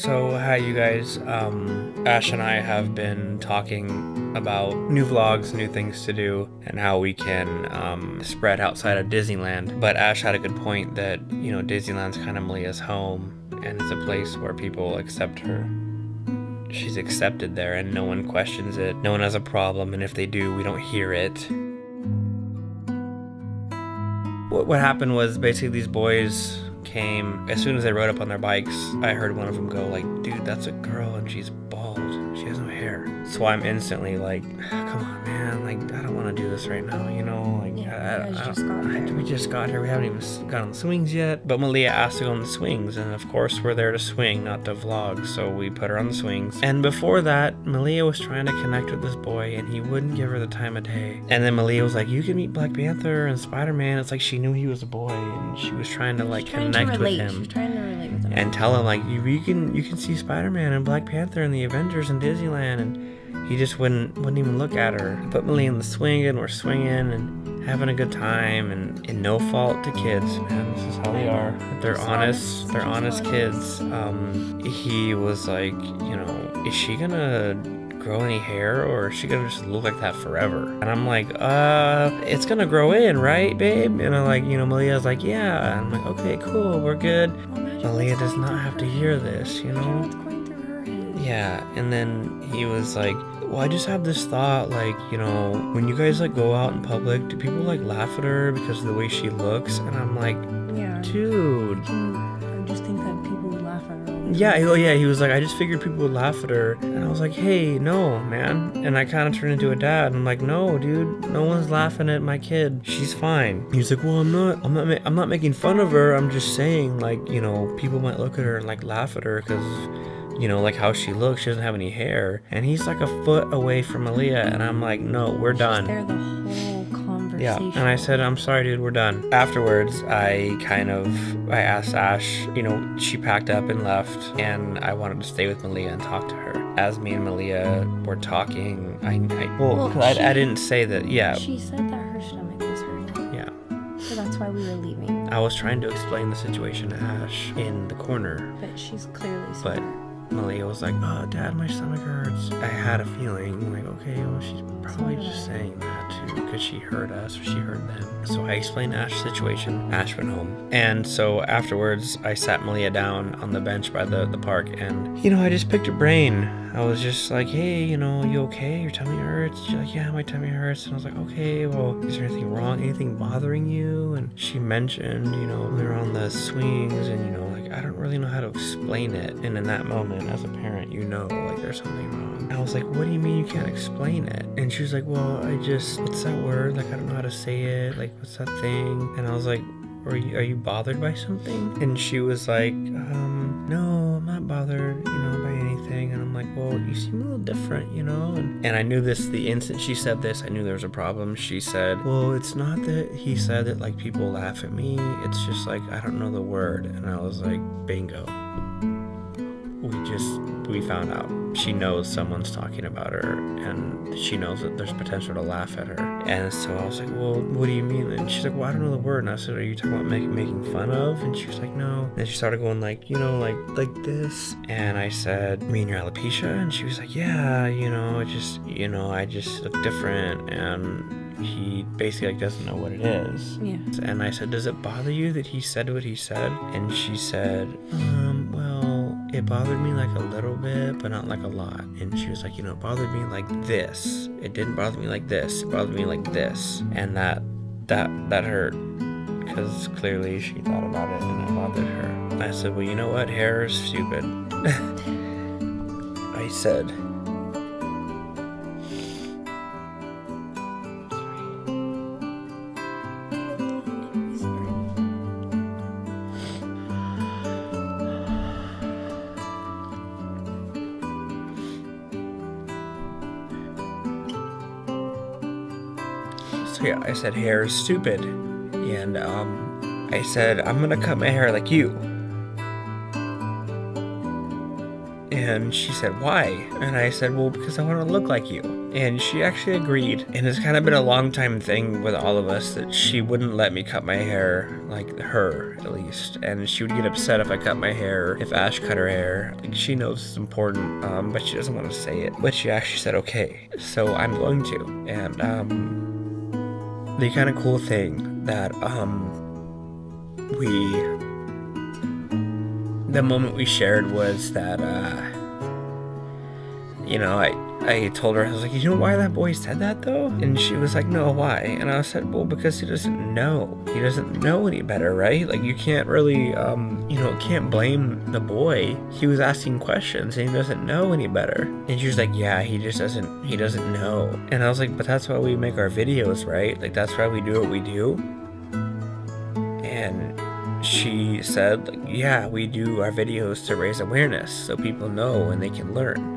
So hi you guys, Ash and I have been talking about new vlogs, new things to do, and how we can spread outside of Disneyland. But Ash had a good point that, you know, Disneyland's kind of Malia's home, and it's a place where people accept her. She's accepted there and no one questions it, no one has a problem, and if they do, we don't hear it. What happened was basically these boys came, as soon as they rode up on their bikes, I heard one of them go like, dude, that's a girl and she's bald, she has no hair. So I'm instantly like, come on man, like I don't want to do this right now, you know, like we just got here, we haven't even got on the swings yet. But Malia asked to go on the swings, and of course we're there to swing, not to vlog, so we put her on the swings. And before that, Malia was trying to connect with this boy and he wouldn't give her the time of day. And then Malia was like, you can meet Black Panther and Spider-Man. It's like she knew he was a boy and she was trying to like connect with him. She's trying to relate with him and tell him like you can see Spider-Man and Black Panther and the Avengers in Disneyland. And he just wouldn't even look at her. Put Malia in the swing and we're swinging and having a good time, and no fault to kids, man. This is how they are. They're honest kids. He was like, you know, is she gonna grow any hair or is she gonna just look like that forever? And I'm like, it's gonna grow in, right, babe? And I'm like, you know, Malia's like, yeah. And I'm like, okay, cool, we're good. Malia does not have to hear this, you know? Yeah, and then he was like, well, I just have this thought, like, you know, when you guys like go out in public, do people like laugh at her because of the way she looks? And I'm like, yeah, dude, I just think that people would laugh at her. Yeah, he was like, I just figured people would laugh at her. And I was like, hey, no, man. And I kind of turned into a dad, and I'm like, no, dude, no one's laughing at my kid. She's fine. He's like, well, I'm not making fun of her. I'm just saying, like, you know, people might look at her and like laugh at her because, you know, like how she looks, she doesn't have any hair. And he's like a foot away from Malia, and I'm like, no, we're done. They're the whole conversation. Yeah, and I said, I'm sorry, dude, we're done. Afterwards, I asked Ash, you know, she packed up and left, and I wanted to stay with Malia and talk to her. As me and Malia were talking, I didn't say that, yeah. She said that her stomach was hurting. Yeah. So that's why we were leaving. I was trying to explain the situation to Ash in the corner. But she's clearly smart. But Malia was like, oh, Dad, my stomach hurts. I had a feeling, like, okay, well, she's probably just saying that too, because she heard us or she heard them. So I explained Ash's situation. Ash went home. And so afterwards, I sat Malia down on the bench by the park, and, you know, I just picked her brain. I was just like, hey, you know, you okay? Your tummy hurts? She's like, yeah, my tummy hurts. And I was like, okay, well, is there anything wrong? Anything bothering you? And she mentioned, you know, we were on the swings, and, you know, like, I don't really know how to explain it. And in that moment, as a parent, you know, like, there's something wrong. And I was like, what do you mean you can't explain it? And she was like, well, what's that word? Like, I don't know how to say it. Like, what's that thing? And I was like, are you bothered by something? And she was like, no, I'm not bothered, you know, by anything. And I'm like, well, you seem a little different, you know? And I knew this, the instant she said this, I knew there was a problem. She said, well, it's not that he said that, like, people laugh at me. It's just, like, I don't know the word. And I was like, bingo. We found out. She knows someone's talking about her, and she knows that there's potential to laugh at her. And so I was like, well, what do you mean? And she's like, well, I don't know the word. And I said, are you talking about making fun of? And she was like, no. And she started going like, you know, like this. And I said, you mean your alopecia? And she was like, yeah, you know, I just look different. And he basically like doesn't know what it is. Yeah. And I said, does it bother you that he said what he said? And she said, well, it bothered me like a little bit, but not like a lot. And she was like, you know, it bothered me like this. It didn't bother me like this. It bothered me like this. And that hurt, because clearly she thought about it and it bothered her. I said, well, you know what? Hair is stupid. I said. So yeah, I said hair is stupid, and I said I'm gonna cut my hair like you. And she said, why? And I said, well, because I want to look like you. And she actually agreed. And it's kind of been a long time thing with all of us that she wouldn't let me cut my hair, like her at least. And she would get upset if I cut my hair, if Ash cut her hair. Like, she knows it's important, but she doesn't want to say it. But she actually said okay, so I'm going to. And the kind of cool thing that the moment we shared was that you know, I told her, I was like, you know why that boy said that though? And she was like, no, why? And I said, well, because he doesn't know. He doesn't know any better, right? Like, you can't really, you know, can't blame the boy. He was asking questions and he doesn't know any better. And she was like, yeah, he doesn't know. And I was like, but that's why we make our videos, right? Like, that's why we do what we do. And she said, like, yeah, we do our videos to raise awareness so people know and they can learn.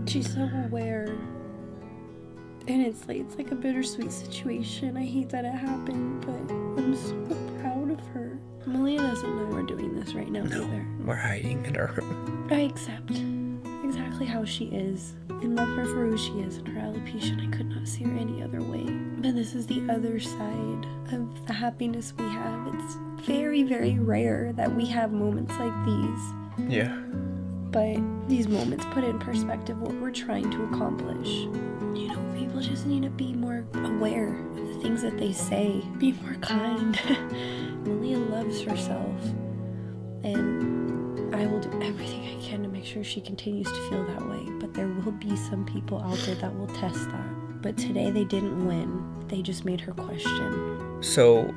She's so aware, and it's like a bittersweet situation. I hate that it happened, but I'm so proud of her. Malia doesn't know we're doing this right now either. We're hiding in our room. I accept exactly how she is and love her for who she is and her alopecia, and I could not see her any other way. But this is the other side of the happiness we have. It's very, very rare that we have moments like these. Yeah. But these moments put in perspective what we're trying to accomplish. You know, people just need to be more aware of the things that they say. Be more kind. Malia loves herself. And I will do everything I can to make sure she continues to feel that way. But there will be some people out there that will test that. But today they didn't win. They just made her question. So,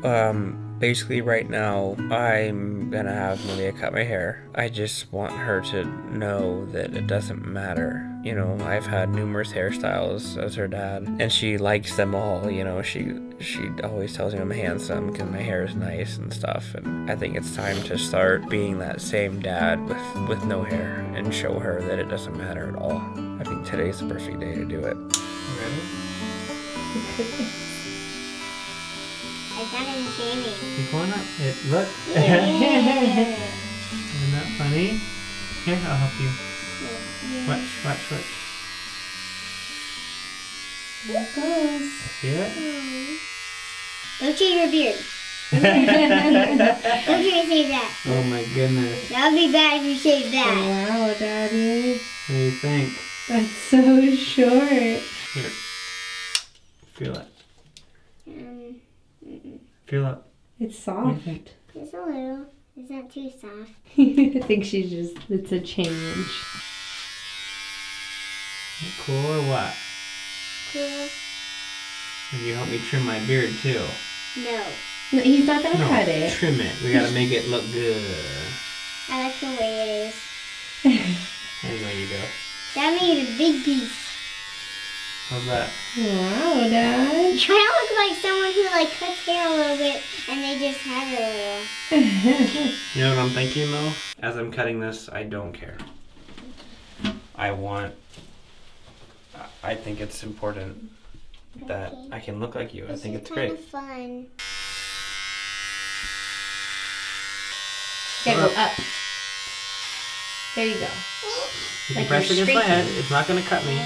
basically right now, I'm gonna have Malia cut my hair. I just want her to know that it doesn't matter. You know, I've had numerous hairstyles as her dad, and she likes them all. You know, she always tells me I'm handsome because my hair is nice and stuff. And I think it's time to start being that same dad with no hair and show her that it doesn't matter at all. I think today's the perfect day to do it. You ready? I thought it was shaving. Keep going up. Look. Yeah. Isn't that funny? Here, I'll help you. Yeah. Watch. There it goes. See it? Don't shave your beard. Don't shave that. Oh my goodness. That would be bad if you shaved that. Wow, Daddy. What do you think? That's so short. Here. Feel it. Feel it. It's What do you soft. think? Just a little. It's not too soft. I think it's a change. Cool or what? Cool. And you help me trim my beard too. No. No, he's not gonna No, cut it. trim it. We gotta make it look good. I like the way it is. There you go. That made a big piece. How's that? Wow, Dad. You kind of look like someone who cuts hair a little bit and they just have it a little. You know what I'm thinking though? As I'm cutting this, I don't care. I think it's important that Okay. I can look like you. I This think is it's kind great. of fun. Gotta go up. There you go. You can Like press you're against my streaking. head. It's not gonna cut me.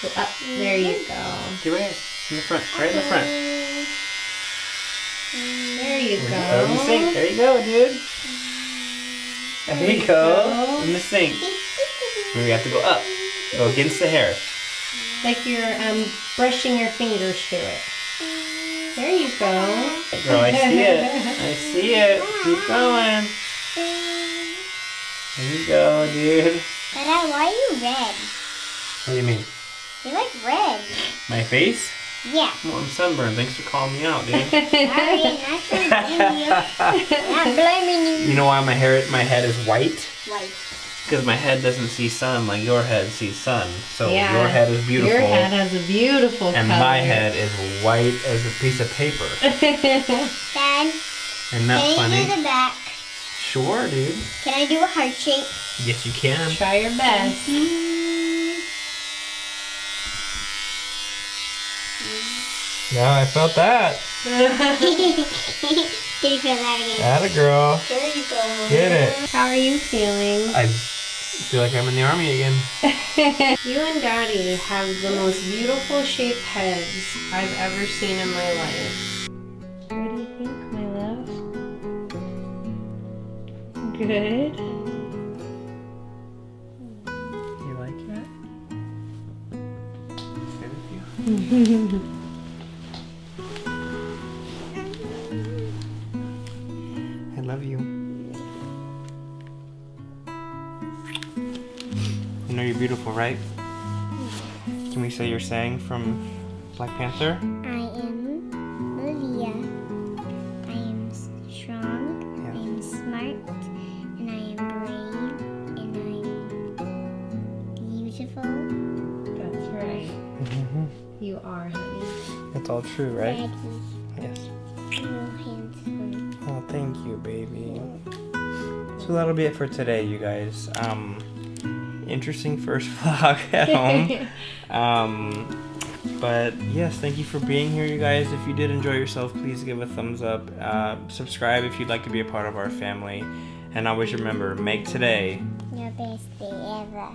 Go up. There you go. Get right in the front. Right in the front. There you In the go. sink. There you go, dude. There you go. In the sink. And we have to go up. Go against the hair. Like you're brushing your fingers through it. There you go. Girl, I see it. I see it. Keep going. There you go, dude. Dad, why are you red? What do you mean? You look red. My face? Yeah. Well, I'm sunburned. Thanks for calling me out, dude. Sorry, not blaming you. Not blaming you. You know why my head is white? White. Because my head doesn't see sun like your head sees sun. So Yeah. your head is beautiful. Your head has a beautiful and color. my head is white as a piece of paper. Dad, Isn't that can funny? you do the back? Sure, dude. Can I do a heart shape? Yes, you can. Try your best. Yeah, I felt that. Can you feel that again? Atta girl. There you go. Get it. How are you feeling? I feel like I'm in the army again. You and Daddy have the most beautiful shaped heads I've ever seen in my life. What do you think, my love? Good. You like that? Stay with you. I love you. You know you're beautiful, right? Can we say your saying from Black Panther? I am Olivia. I am strong. Yeah. I am smart. And I am brave. And I'm beautiful. That's right. You are, honey. It's all true, right? Daddy. Yes. Real handsome. Oh, thank you, baby. So that'll be it for today, you guys. Interesting first vlog at home. But yes, thank you for being here, you guys. If you did enjoy yourself, please give a thumbs up. Subscribe if you'd like to be a part of our family. And always remember, make today Your best day ever.